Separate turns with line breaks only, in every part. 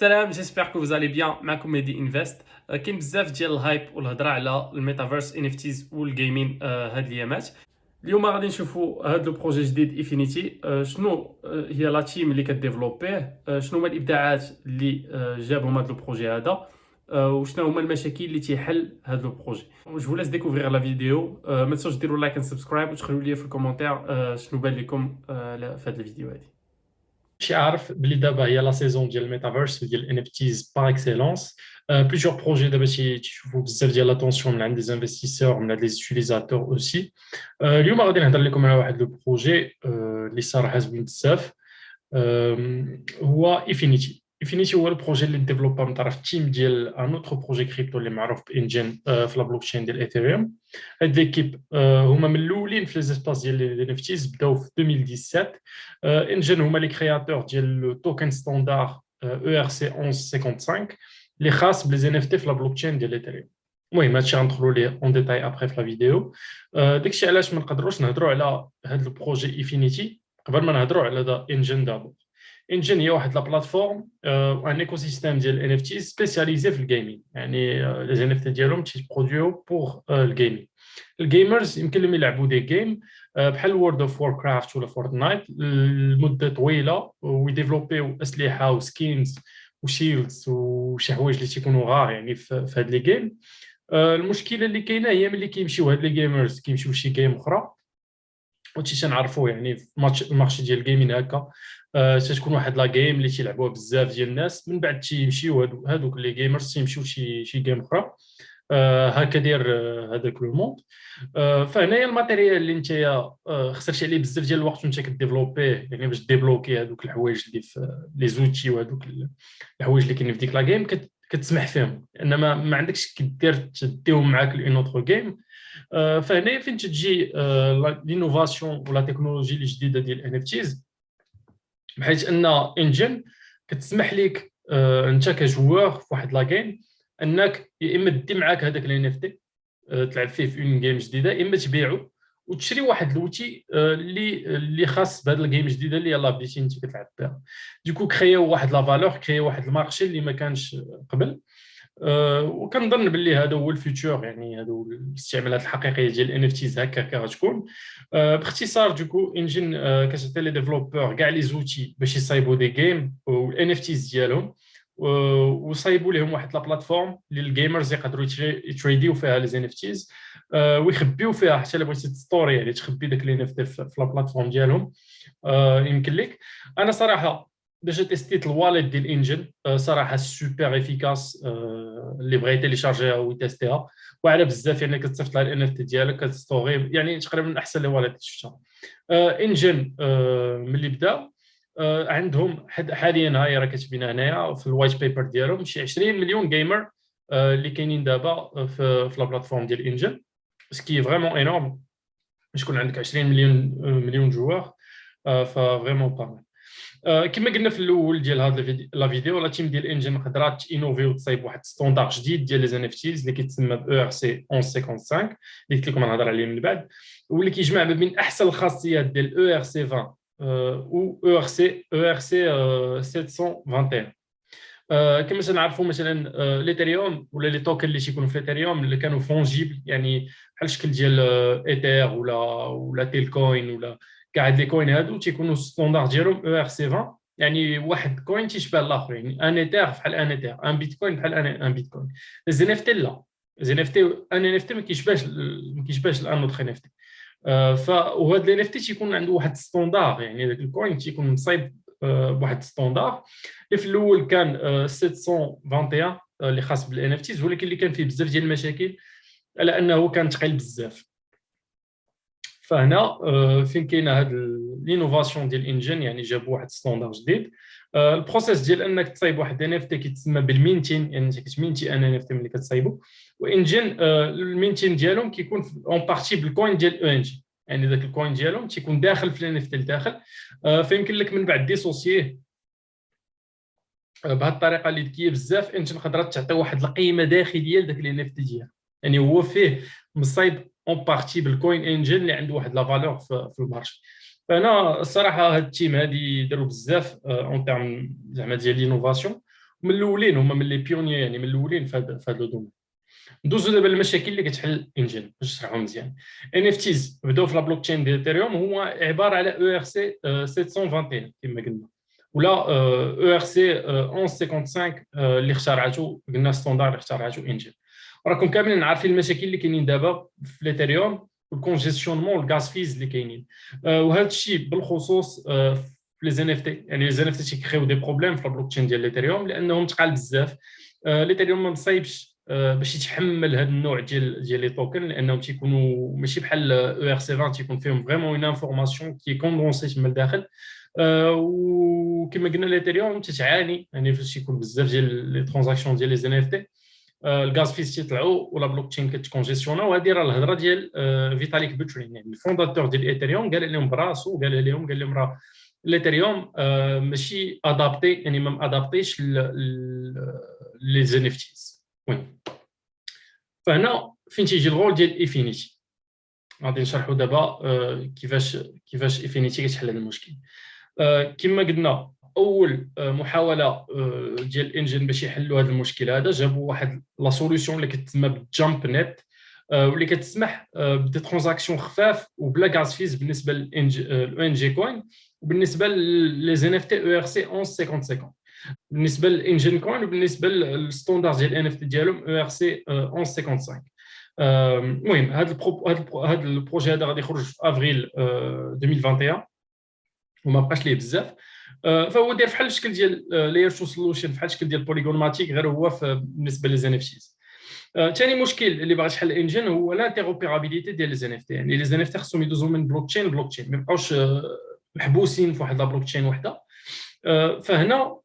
Salam, j'espère que vous allez bien. معكم مهدي انفست. كاين بزاف ديال الهايب والهضره على الميتافيرس انفتيز والجيمين هاد الايامات. اليوم غادي نشوفوا هاد لو بروجي جديد انفينيتي. شنو هي لا تيم اللي كديفلوبيه، شنو هما الابداعات اللي جابهم هاد لو بروجي هذا، وشنو هما المشاكل اللي تيحل هاد لو بروجي. جو vous laisse découvrir la vidéo. ما تنسوش ديروا لايك اند سبسكرايب وتخليو لي في الكومنتير شنو بان لكم في هاد الفيديو هادي.
شي عارف بلي دابا هي لا سيزون ديال الميتافيرس وديال الان اف تيز باغ اكسيلونس. بليزيور بروجي دابا تيشوفوا بزاف ديال لاتونسيون من عند لي زانفستيسور من عند لي زوتيليزاتور اوسي. اليوم غادي نهضر لكم على واحد لو بروجي اللي صراحه زوين بزاف. هو انفينيتي هو البروجي اللي ديفلوبا من طرف التيم ديال ان اوتر بروجي كريبتو اللي معروف بانجين في لا بلوك تشين ديال ايثيريوم. هاد ليكيب هما من الاولين في لي زيسباس ديال لي نفتيز، بداو في 2017. انجين هما لي كرياتور ديال لو توكن ستاندار ERC 1155 اللي خاص بلي ان اف تي في لا بلوك تشين ديال ايثيريوم. المهم هادشي غندخلوا ليه اون ديتاي ابخي في لا فيديو. داكشي علاش ما نقدروش نهضروا على هاد البروجي انفينيتي قبل ما نهضروا على دا انجين. دابا انجين هي واحد لا بلاتفورم وان ايكو سيستيم ديال ان اف تي سبيسياليزي في الجيمنج، يعني لي ان اف تي ديالهم تيبروديو بور الجيمنج. الجيمرز يمكن لهم يلعبوا دي جيم بحال وورد اوف وور كرافت ولا فورتنايت لمده طويله، ويديفلوبيو اسلحه وسكينز وشيلدز وشي حوايج اللي تيكونوا غار يعني في هاد لي جيم. المشكله اللي كاينه هي ملي كيمشيو هاد لي جيمرز كيمشيو شي جيم اخرى وشي تنعرفوا يعني في ماتش المارشي ديال الجيمين هكا. تتكون واحد لا جيم اللي تيلعبوها بزاف ديال الناس، من بعد تيمشيو هادوك لي جيمرز تيمشيو شي جيم اخرى. هكا داير هذاك لو موند. فهنايا الماتيريال اللي نتايا خسرتي عليه بزاف ديال الوقت وانت كديفلوبيه، يعني باش ديبلوكي هذوك الحوايج اللي في لي زوتي وهذوك الحوايج اللي كاينين في ديك لا جيم كتسمح فيهم، انما ما عندكش كدير تديهم معاك لون اوتر جيم. فهنايا فين تجي لينوفاسيون ولا تكنولوجي الجديده ديال ان اف تيز، بحيث ان انجن كتسمح لك انت كجوار في واحد لا جيم انك يا اما دي معاك هذاك الان اف تي تلعب فيه في اون جيم جديده، يا اما تبيعو وتشري واحد الوتي اللي خاص بهذا الجيم الجديده اللي يلاه بديتي انت كتلعب بها. ديكو كرياو واحد لا فالور، كرياو واحد المارشي اللي ما كانش قبل. وكنظن باللي هذا هو الفيوتشر، يعني هذا هو الاستعمالات الحقيقيه ديال الان اف تيز هكا غتكون. باختصار ديكو انجين كتعطي لي ديفلوبور كاع لي زوتي باش يصايبوا دي جيم والان اف تيز ديالهم، وصايبوا لهم واحد لا بلاتفورم اللي الجيمرز يقدروا يتريديو فيها لي ان اف تيز، ويخبيو فيها حتى الا بغيتي ستوري يعني تخبي داك الان اف تي في لا بلاتفورم ديالهم. يمكن لك. انا صراحه ديجا تيستيت الواليت ديال انجن، صراحه سوبر افيكاس. اللي بغى يتيليشارجيها ويتيستيها واعره بزاف، يعني كتصيفط لها الان اف تي ديالك كتستوري، يعني تقريبا من احسن لي واليت اللي شفتها. انجن ملي بدا عندهم حاليا، هاي راه كاتبينها هنايا في الوايت بيبر ديالهم، شي 20 مليون جيمر اللي كاينين دابا في لا بلاتفورم ديال انجن، سكي فريمون انورم باش يكون عندك 20 مليون جوار. ففريمون با كما قلنا في الاول ديال هذا لا فيديو، لا تيم ديال انجن قدرات انوفي وتصايب واحد ستوندار جديد ديال لي ان اف تيز اللي كيتسمى ب او ار سي 1155 اللي قلت لكم غنهضر عليه من بعد، واللي كيجمع ما بين احسن الخاصيات ديال او ار سي 20 و او ار سي 721. كما تنعرفوا مثلا ليثيريوم ولا لي توكن اللي تيكونوا في ليثيريوم اللي كانوا فونجيبل، يعني بحال الشكل ديال ايثير ولا تيلكوين ولا كاع هاد لي كوين هادو تيكونوا ستوندار ديالهم او ار سي 20، يعني واحد كوين تيشبه الاخر، يعني ان ايثير بحال ان ايثير، ان بيتكوين بحال ان بيتكوين. زين اف تي لا، زين اف تي ان اف تي ما كيشبهش الان اوتر ان اف تي. وهذا الان اف تي تيكون عنده واحد ستوندار، يعني داك الكوين تيكون مصايب بواحد ستوندار اللي في الاول كان 721 اللي خاص بالان اف تيز، ولكن اللي كان فيه بزاف ديال المشاكل على انه كان ثقيل بزاف. فهنا فين كاينه هاد لينوفاسيون ديال الانجن، يعني جابوا واحد ستوندار جديد. البروسيس ديال انك تصايب واحد ان اف تي كيتسمى بالمينتين، يعني انت كتمينتي ان اف تي ملي كتصايبو. وانجن المينتين ديالهم كيكون اون بارتي بالكوين ديال او ان جي، يعني ذاك الكوين ديالهم تيكون داخل في الان اف تي لداخل. فيمكن لك من بعد ديسوسييه بهذه الطريقه اللي ذكيه بزاف، انت قدرت تعطي واحد القيمه داخليه لذاك الان اف تي ديالك، يعني هو فيه مصايب اون بارتي بالكوين انجن اللي عنده واحد لا فالور في المارشي. فانا الصراحه هاد التيم هادي داروا بزاف اون تيرم زعما ديال لينوفاسيون، من الاولين، هما من لي بيونيي، يعني من الاولين في هذا لو دومين. ندوزو دابا المشاكل اللي كتحل انجن باش نشرحهم مزيان. ان اف تيز بداو في لا بلوك تشين ديال ايثيريوم، هو عباره على او ار سي 721 كما قلنا، ولا او ار سي 1155 اللي اخترعته، قلنا ستاندار اللي اخترعته انجن. راكم كاملين عارفين المشاكل اللي كاينين دابا في الايثيريوم، والكونجيستيونمون والغاز فيز اللي كاينين، وهذا الشيء بالخصوص في لي زين اف تي. يعني لي زين اف تي تيكريو دي بروبليم في لا بلوك تشين ديال الايثيريوم لانهم تقال بزاف. الايثيريوم ما مصايبش باش يتحمل هذا النوع ديال لي توكن، لانهم تيكونوا ماشي بحال او ار سي 20 تيكون فيهم فريمون اون انفورماسيون كي كوندونسي تما لداخل. وكما قلنا الايثيريوم تتعاني يعني فاش يكون بزاف ديال لي ترانزاكسيون ديال لي زين اف تي، الغاز فيز تيطلعوا ولا بلوك تشين كتكونجيسيونا. وهذه راه الهضره ديال فيتاليك بوترين، يعني الفونداتور ديال الايثيريوم، قال لهم براسو، قال لهم راه الايثيريوم ماشي ادابتي، يعني ما ادابتيش لي زين اف تيز. وين فهنا فين تيجي الغول ديال ايفينيتي. غادي نشرحوا دابا كيفاش ايفينيتي كتحل هذا المشكل. كما قلنا اول محاوله ديال الانجن باش يحلوا هذا المشكل هذا، جابوا واحد لا سوليوشن اللي كتسمى بالجامب نت، واللي كتسمح بدي ترانزاكسيون خفاف وبلا غاز فيز بالنسبه للاو ان جي كوين، وبالنسبه لي زين اف تي او ار سي 1155 بالنسبه للانجن كوين، وبالنسبه للستاندرد ديال الان اف تي ديالهم او ار سي 1155. المهم هذا البروجي هذا غادي يخرج في افريل 2021 وما بقاش ليه بزاف. فهو داير بحال الشكل ديال لاير 2 سولوشن، بحال الشكل ديال بوليغونماتيك، غير هو بالنسبه لي زين اف تيز. ثاني مشكل اللي باغي تحل الانجن هو الانتيروبيرابيليتي ديال لي زين اف تي. يعني لي زين اف تي خصهم يدوزو من بلوك تشين لبلوك تشين، ما يبقاوش محبوسين في واحد لا بلوك تشين وحده. فهنا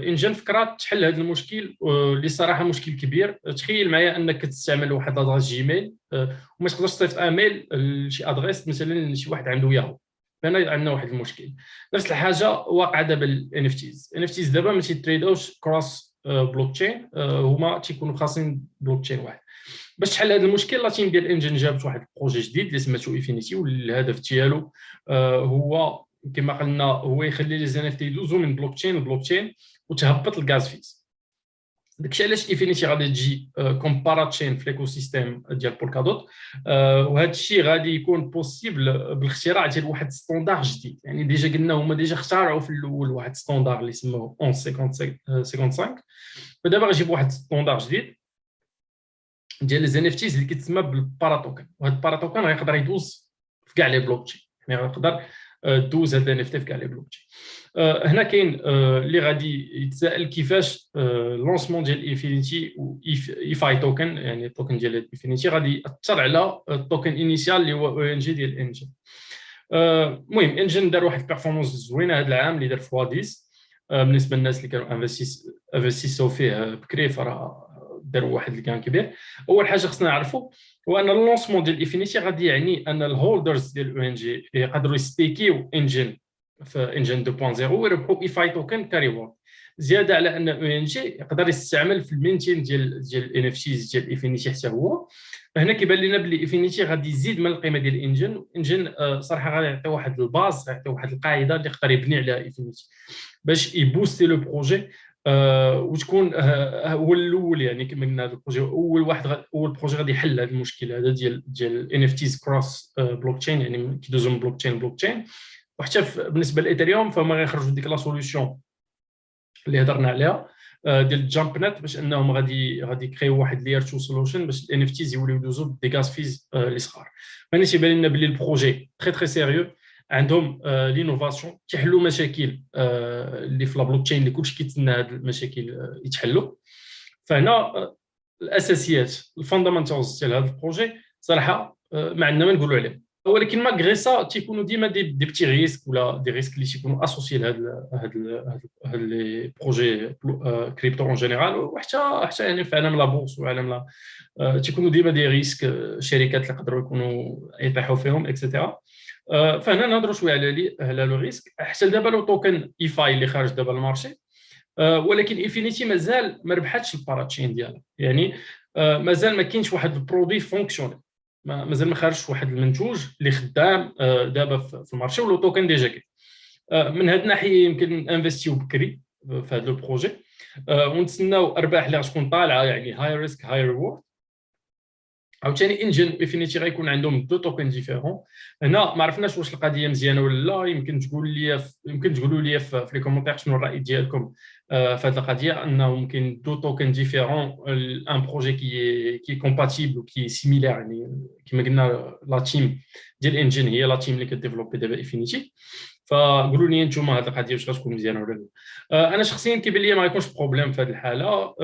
انجن فكرات تحل هذا المشكل اللي صراحه مشكل كبير. تخيل معايا انك تستعمل واحد لادريس جيميل وما تقدرش تصيفط ايميل لشي ادريس مثلا شي واحد عنده ياهو. هنا عندنا واحد المشكل. نفس الحاجه واقعه دابا الان اف تيز. ان اف تيز دابا ما تيتريدوش كروس بلوك تشين، هما تيكونوا خاصين بلوك تشين واحد. باش تحل هذا المشكل لا تيم ديال انجن جابت واحد البروجي جديد اللي سميتو ايفينيتي، والهدف ديالو هو كما قلنا هو يخلي لي زين اف تي يدوزو من بلوك تشين لبلوك تشين وتهبط الغاز فيز. داكشي علاش ايفينيتي غادي تجي كومبارا تشين في ليكو سيستيم ديال بولكادوت. وهذا الشيء غادي يكون بوسيبل بالاختراع ديال واحد ستاندار جديد. يعني ديجا قلنا هما ديجا اخترعوا في الاول واحد ستاندار اللي سموه 1155، فدابا غيجيبوا واحد ستاندار جديد ديال لي زين اف تيز اللي كيتسمى بالباراتوكن. وهذا الباراتوكن غيقدر يدوز في كاع لي بلوك تشين، يعني غيقدر دوز هاد ان اف تي في كاع لي بلوك تشين. هنا كاين اللي غادي يتساءل كيفاش لونسمون ديال ايفينيتي و ايفاي توكن، يعني التوكن ديال ايفينيتي غادي ياثر على التوكن انيسيال اللي هو او ان جي ديال انجن. المهم انجن دار واحد البيرفورمانس زوينه هذا العام اللي دار فوا 10 بالنسبه للناس اللي كانوا انفستيسو فيه بكري، فراه داروا واحد الكان كبير. اول حاجه خصنا نعرفوا هو ان اللونسمون ديال ايفينيتي غادي يعني ان الهولدرز ديال او ان جي يقدروا يستيكيو انجن في انجن 2.0 ويربحوا ايفاي توكن كاريوورد، زياده على ان او ان جي يقدر يستعمل في المينتين ديال الان اف تيز ديال ايفينيتي حتى هو. هنا كيبان لنا بلي ايفينيتي غادي يزيد من القيمه ديال الانجن صراحه غادي يعطي واحد الباز، يعطي واحد القاعده اللي يقدر يبني عليها ايفينيتي باش يبوستي لو بروجي وتكون هو الاول. يعني كما قلنا هذا البروجي اول بروجي غادي يحل هذا المشكل هذا ديال ان اف تيز كروس بلوك تشين، يعني كيدوزو من بلوك تشين لبلوك تشين. وحتى بالنسبه لايثيريوم فما غيخرجوا ديك لا سوليوشن اللي هضرنا عليها ديال الجامب نت، باش انهم غادي يكريو واحد لير تو سولوشن باش الان اف تيز يوليو يدوزو بدي غاز فيز اللي صغار. فانا تيبان لنا بلي البروجي تري سيريو، عندهم لينوفاسيون، تيحلوا مشاكل اللي في لا بلوك تشين اللي كلشي كيتسنى هاد المشاكل يتحلوا. فهنا الاساسيات الفاندامنتالز ديال هذا البروجي صراحه ما عندنا ما نقولوا عليهم، ولكن ماغري سا تيكونوا ديما دي بتي ريسك ولا دي ريسك اللي تيكونوا اسوسيي لهاد لي بروجي كريبتو اون جينيرال، وحتى يعني في عالم لا بورس وعالم لا تيكونوا ديما دي ريسك شركات اللي يقدروا يكونوا يطيحوا فيهم اكسيتيرا. فهنا نهضروا شويه على لو ريسك. حتى دابا لو توكن ايفاي اللي خارج دابا المارشي، ولكن ايفينيتي مازال ما ربحتش الباراتشين ديالها، يعني مازال ما كاينش واحد البرودوي فونكسيونيل، مازال ما خرجش واحد المنتوج اللي خدام دابا في المارشي، ولو توكن ديجا كاين. من هذه الناحيه يمكن انفستيو بكري في هذا لو بروجي، ونتسناو ارباح اللي غتكون طالعه، يعني هاي ريسك هاي ريورد. عاوتاني انجن انفينيتي غيكون عندهم دو توكن ديفيرون. هنا ما عرفناش واش القضيه مزيانه ولا لا، يمكن تقولوا لي في لي كومونتير شنو الراي ديالكم في هذه القضيه، انه ممكن دو توكن ديفيرون ان بروجي كي كومباتيبل وكي سيميلير. يعني كما قلنا لا تيم ديال انجن هي لا تيم اللي كديفلوبي دابا انفينيتي. فقولوا لي نتوما هذه القضيه واش غتكون مزيانه ولا لا. انا شخصيا كيبان لي ما غيكونش بروبليم في هذه الحاله،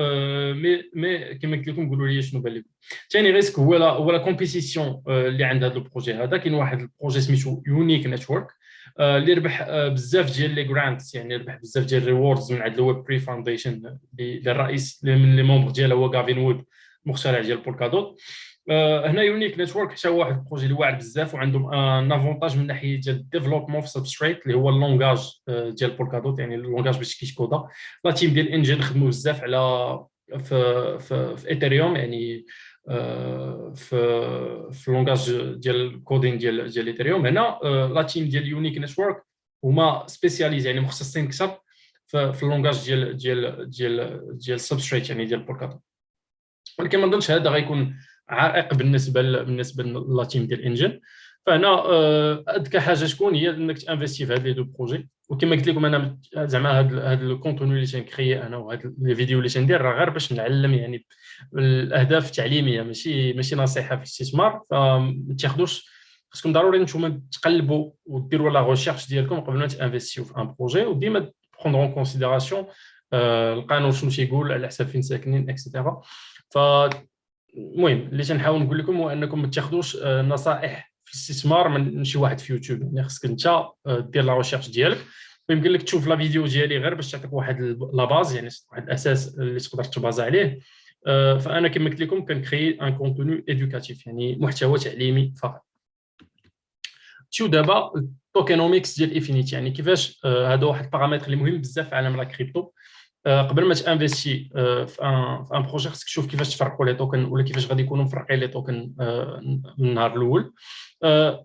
مي كما قلت لكم قولوا لي شنو بان لكم. ثاني ريسك هو لا كومبيتيسيون اللي عند هذا البروجي هذا. كاين واحد البروجي سميتو يونيك نتورك اللي ربح بزاف ديال لي جرانتس، يعني ربح بزاف ديال الريوردز من عند الويب بري فاونديشن اللي الرئيس من لي مونبر ديالها هو غافين وود، مخترع ديال بولكادوت. هنا يونيك نتورك حتى هو واحد البروجي اللي واعر بزاف، وعندهم ان افونتاج من ناحيه ديال الديفلوبمون في سبستريت اللي هو اللونغاج ديال بولكادوت، يعني اللونغاج باش كيتكودا. لا تيم ديال انجن خدموا بزاف على في ايثيريوم، يعني في اللونغاج ديال الكودين ديال ايثيريوم. هنا لا تيم ديال يونيك نتورك هما سبيسياليز، يعني مختصين اكثر في اللونغاج ديال السبستريت، يعني ديال بولكادوت. ولكن ما نظنش هذا غيكون عائق بالنسبه لا تيم ديال انجن. فهنا اذكى حاجه تكون هي انك تانفيستي في هاد لي دو بروجي. وكما قلت لكم انا زعما هاد الكونتوني اللي تنكري انا وهاد لي فيديو اللي تندير راه غير باش نعلم، يعني الاهداف التعليميه، ماشي نصيحه في الاستثمار. فما تاخذوش، خصكم ضروري نتوما تقلبوا وديروا لا ريشيرش ديالكم قبل ما تانفيستيو في ان بروجي، وديما بروندرون كونسيديراسيون القانون شنو تيقول على حسب فين ساكنين اكسيتيرا. المهم اللي تنحاول نقول لكم هو انكم ما تاخذوش نصائح في الاستثمار من شي واحد في يوتيوب. يعني خصك انت دير لا ريشيرش ديالك، ويمكن لك تشوف لا فيديو ديالي غير باش تعطيك واحد لا باز، يعني واحد الاساس اللي تقدر تبازا عليه. فانا كما قلت لكم كنكري ان كونتوني ادوكاتيف، يعني محتوى تعليمي فقط. شو دابا التوكينوميكس ديال انفينيتي، يعني كيفاش هذا واحد البارامتر اللي مهم بزاف في عالم لا كريبتو. قبل ما تانفيستي في ان بروجي خصك تشوف كيفاش تفرقوا لي توكن، ولا كيفاش غادي يكونوا مفرقين لي توكن من النهار الاول.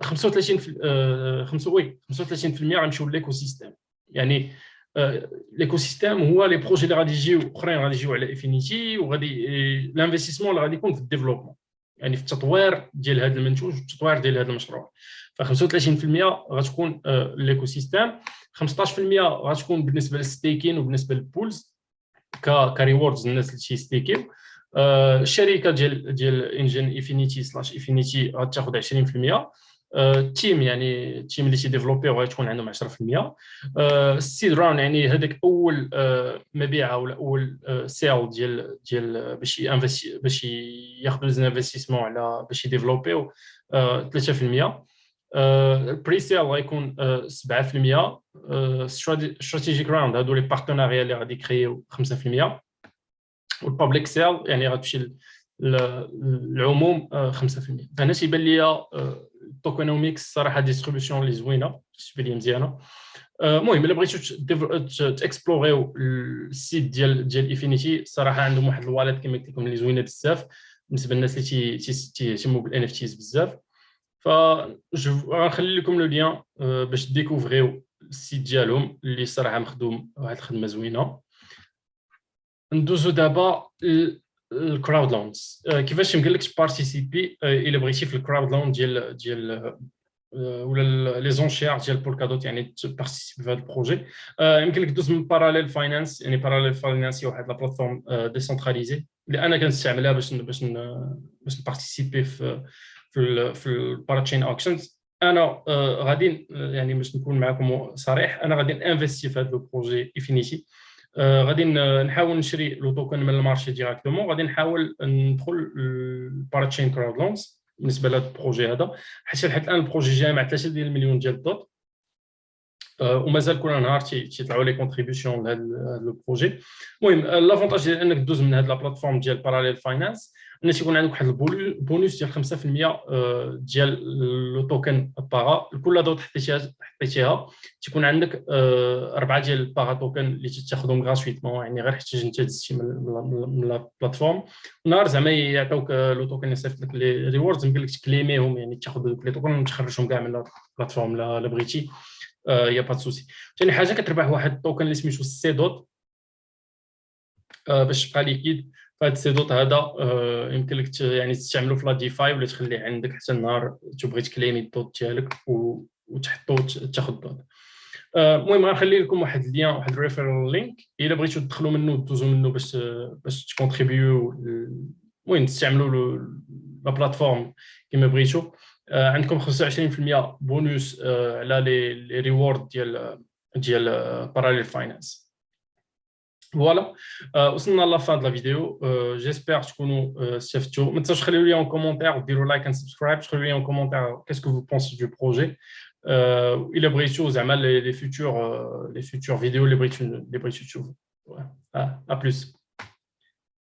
35% غنمشيو ليكو سيستيم. يعني ليكو سيستيم هو لي بروجي اللي غادي يجيو اخرين غادي يجيو على انفينيتي، وغادي الانفستيسمون اللي غادي يكون في الديفلوبمون، يعني في التطوير ديال هذا المنتوج والتطوير ديال هذا المشروع. ف 35% غتكون ليكو سيستيم، 15% غتكون بالنسبه للستيكين وبالنسبه للبولز كريوردز الناس اللي تيستيكيو. الشركه ديال انجن انفينيتي سلاش انفينيتي غتاخذ 20%. التيم يعني التيم اللي تيديفلوبي غيكون عندهم 10%. السيد ران يعني هذاك اول مبيعه ولا اول سيل ديال باش ياخذوا زانفستيسمون على باش يديفلوبيو 3%. البري سيل غيكون 7%. استراتيجيك راوند هادو لي بارتناريا اللي غادي يكريو 5%. والبابليك سيل يعني غتمشي للعموم 5%. فهنا تيبان ليا التوكونوميكس صراحه ديستريبيوشن اللي زوينه، بالنسبه لي مزيانه. المهم الا بغيتو تاكسبلوريو السيت ديال انفينيتي، صراحه عندهم واحد الواليت كما قلت لكم اللي زوينه بزاف بالنسبه للناس اللي تيهتموا بالان اف تيز بزاف. غنخلي لكم لو لين باش ديكوفريو السيت ديالهم اللي صراحه مخدوم واحد الخدمه زوينه. ندوزو دابا الكراود لونز. كيفاش يمكن لك تبارتيسيبي الا بغيتي في الكراود لون ديال ولا لي زونشير ديال بولكادوت، يعني تبارتيسيبي في هذا البروجي. يمكن لك دوز من باراليل فاينانس. يعني باراليل فاينانس هي واحد لا بلاتفورم ديسونتراليزي اللي انا كنستعملها باش نبارتيسيبي في الباراتشين اوكشنز. انا غادي يعني باش نكون معكم صريح، انا غادي انفستي في هذا البروجي انفينيتي. غادي نحاول نشري لو توكن من المارشي ديراكتومون. غادي نحاول ندخل الباراتشين كراود لونز بالنسبه لهذا البروجي هذا، حيت لحد الان البروجي جامع 3 ديال المليون ديال الدوت، ومازال كل نهار تيطلعوا لي كونتريبيوشن لهذا البروجي. المهم لافونتاج ديال انك دوز من هذه لا بلاتفورم ديال باراليل فاينانس ان تيكون عندك واحد البونوس ديال 5% ديال لو توكن باغا. كل دوت حطيتيها تيكون عندك 4 ديال الباغا توكن اللي تاخذهم غراتويتمون، يعني غير حتى انت دزتي من لا بلاتفورم. نهار زعما يعطوك لو توكن يصيفط لك لي ريوردز، يمكن لك تكليميهم، يعني تاخذ دوك لي توكن وتخرجهم كاع من البلاتفورم لا بغيتي. يا با سوسي. ثاني حاجه كتربح واحد التوكن اللي سميتو سي دوت. باش تبقى ليكيد. فهاد السيدوت هذا يمكن لك يعني تستعملو في لا ديفاي ولا تخليه عندك حتى النهار تبغي تكليمي الدوت ديالك وتحطو تاخذ دوت. المهم غنخلي لكم واحد اللين، واحد الريفيرال لينك الا بغيتو تدخلوا منه دوزو منه باش تكونتريبيو، المهم تستعملوا لا بلاتفورم كما بغيتو. عندكم 25% بونوس على لي ريورد ديال باراليل فاينانس. فوالا وصلنا لا فان د لا فيديو. جيسبر تكونوا استفدتوا. ما تنساوش تخليو لي ان كومونتير وديروا لايك اند سبسكرايب. تخليو لي ان كومونتير كاسكو فو بونسي دو بروجي. الا بغيتو زعما لي فيتور فيديو اللي بغيتو تشوفوا. ا بلوس.